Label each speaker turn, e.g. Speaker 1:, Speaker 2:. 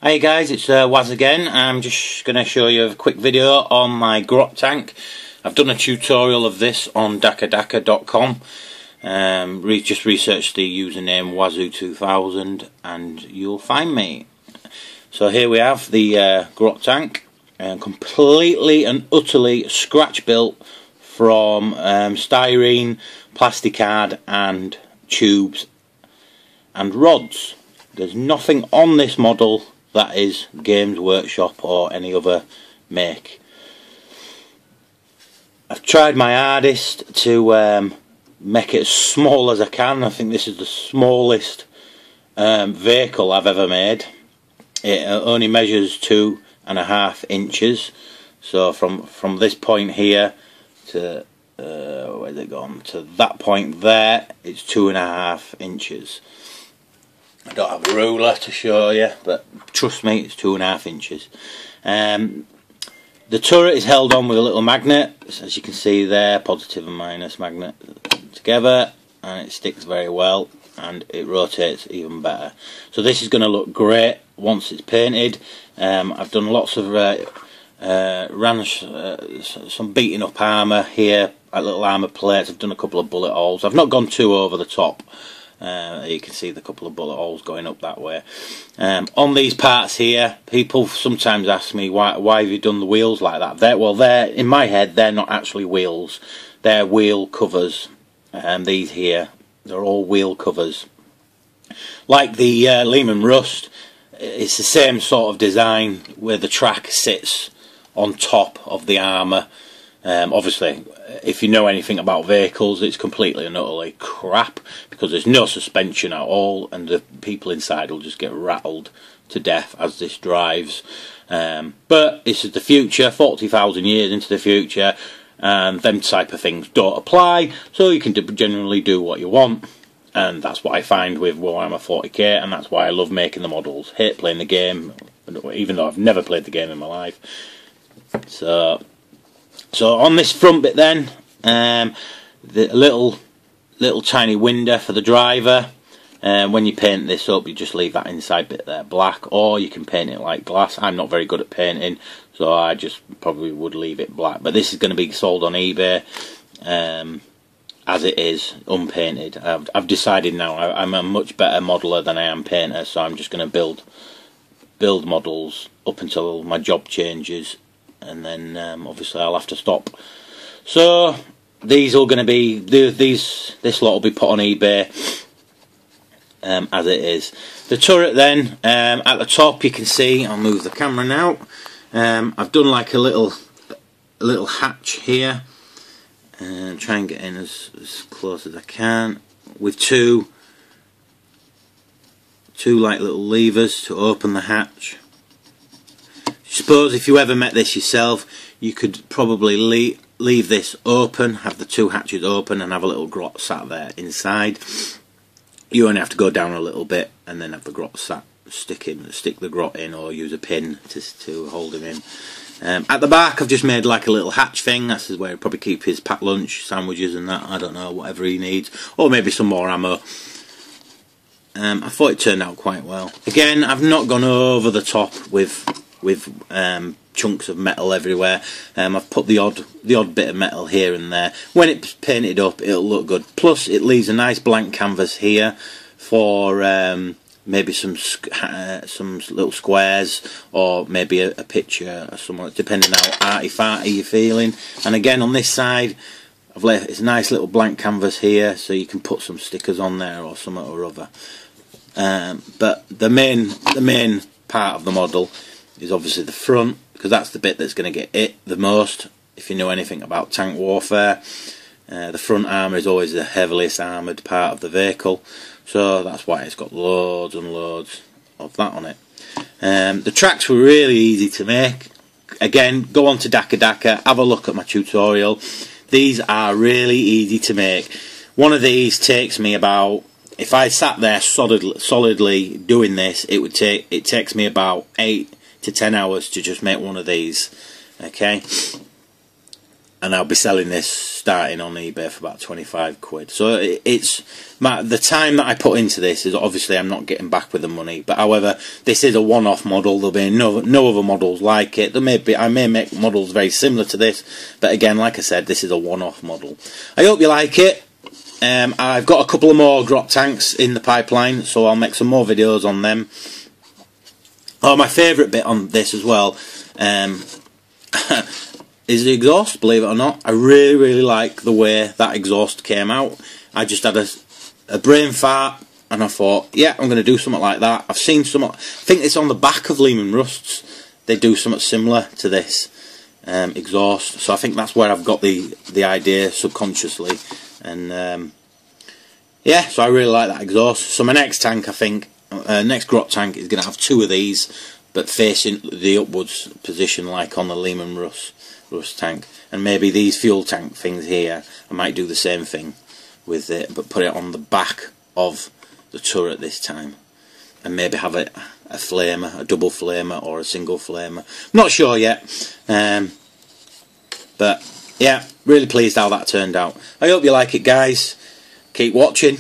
Speaker 1: Hey guys, it's Waz again. I'm just going to show you a quick video on my grot tank. I've done a tutorial of this on dakadaka.com. Just research the username Wazoo2000 and you'll find me. So here we have the grot tank, completely and utterly scratch built from styrene, plasticard and tubes and rods. There's nothing on this model that is Games Workshop or any other make. I've tried my hardest to make it as small as I can. I think this is the smallest vehicle I've ever made. It only measures 2.5 inches. So from this point here to where's it gone? To that point there, it's 2.5 inches. I don't have a ruler to show you, but trust me, it's 2.5 inches. The turret is held on with a little magnet, as you can see there, positive and minus magnet together, and it sticks very well, and it rotates even better. So this is going to look great once it's painted. I've done lots of some beating up armour here, little armour plates. I've done a couple of bullet holes. I've not gone too over the top. You can see the couple of bullet holes going up that way. On these parts here, people sometimes ask me why have you done the wheels like that. They're in my head, they're not actually wheels. They're wheel covers. These here, they're all wheel covers. Like the Lehman Rust, it's the same sort of design where the track sits on top of the armour. Obviously, if you know anything about vehicles, it's completely and utterly crap because there's no suspension at all, and the people inside will just get rattled to death as this drives. But this is the future, 40,000 years into the future, and them type of things don't apply, so you can generally do what you want. And that's what I find with Warhammer 40k, and that's why I love making the models. Hate playing the game, even though I've never played the game in my life. So on this front bit then, the little tiny window for the driver. When you paint this up, you just leave that inside bit there black, or you can paint it like glass. I'm not very good at painting, so I just probably would leave it black. But this is going to be sold on eBay as it is, unpainted. I've decided now I'm a much better modeler than I am painter, so I'm just going to build models up until my job changes. And then obviously I'll have to stop. So these are going to be this lot will be put on eBay as it is. The turret then, at the top you can see, I'll move the camera now. I've done like a little hatch here, and try and get in as close as I can with two like little levers to open the hatch. Suppose if you ever met this yourself, you could probably leave this open, have the two hatches open and have a little grot sat there inside. You only have to go down a little bit and then have the grot sat, stick the grot in, or use a pin to hold him in. At the back I've just made like a little hatch thing. This is where he'll probably keep his packed lunch, sandwiches and that, I don't know, whatever he needs. Or maybe some more ammo. I thought it turned out quite well. Again, I've not gone over the top with chunks of metal everywhere. I've put the odd bit of metal here and there. When it's painted up, it'll look good. Plus, it leaves a nice blank canvas here for maybe some little squares, or maybe a picture or something, depending how arty-farty you're feeling. And again, on this side, it's a nice little blank canvas here, so you can put some stickers on there or something or other. But the main part of the model is obviously the front, because that's the bit that's going to get hit the most. If you know anything about tank warfare, the front armour is always the heaviest armoured part of the vehicle, so that's why it's got loads and loads of that on it. The tracks were really easy to make. Again, go on to Dakadaka, have a look at my tutorial. These are really easy to make. One of these takes me about, if I sat there solidly doing this, it takes me about 8 to 10 hours to just make one of these. Okay, and I'll be selling this starting on eBay for about 25 quid. So it's the time that I put into this is obviously I'm not getting back with the money. But however, this is a one-off model. There'll be no other models like it. I may make models very similar to this, but again, like I said, this is a one-off model. I hope you like it. I've got a couple of more grot tanks in the pipeline, so I'll make some more videos on them. Oh, my favourite bit on this as well is the exhaust, believe it or not. I really like the way that exhaust came out. I just had a brain fart and I thought, yeah, I'm going to do something like that. I've seen some, I think it's on the back of Lehman Rusts, they do something similar to this exhaust. So I think that's where I've got the idea subconsciously. And yeah, so I really like that exhaust. So my next tank, I think, next grot tank is going to have 2 of these, but facing the upwards position like on the Lehman Rust tank. And maybe these fuel tank things here, I might do the same thing with it, but put it on the back of the turret this time. And maybe have a flamer, a double flamer or a single flamer. Not sure yet. But yeah, really pleased how that turned out. I hope you like it, guys. Keep watching.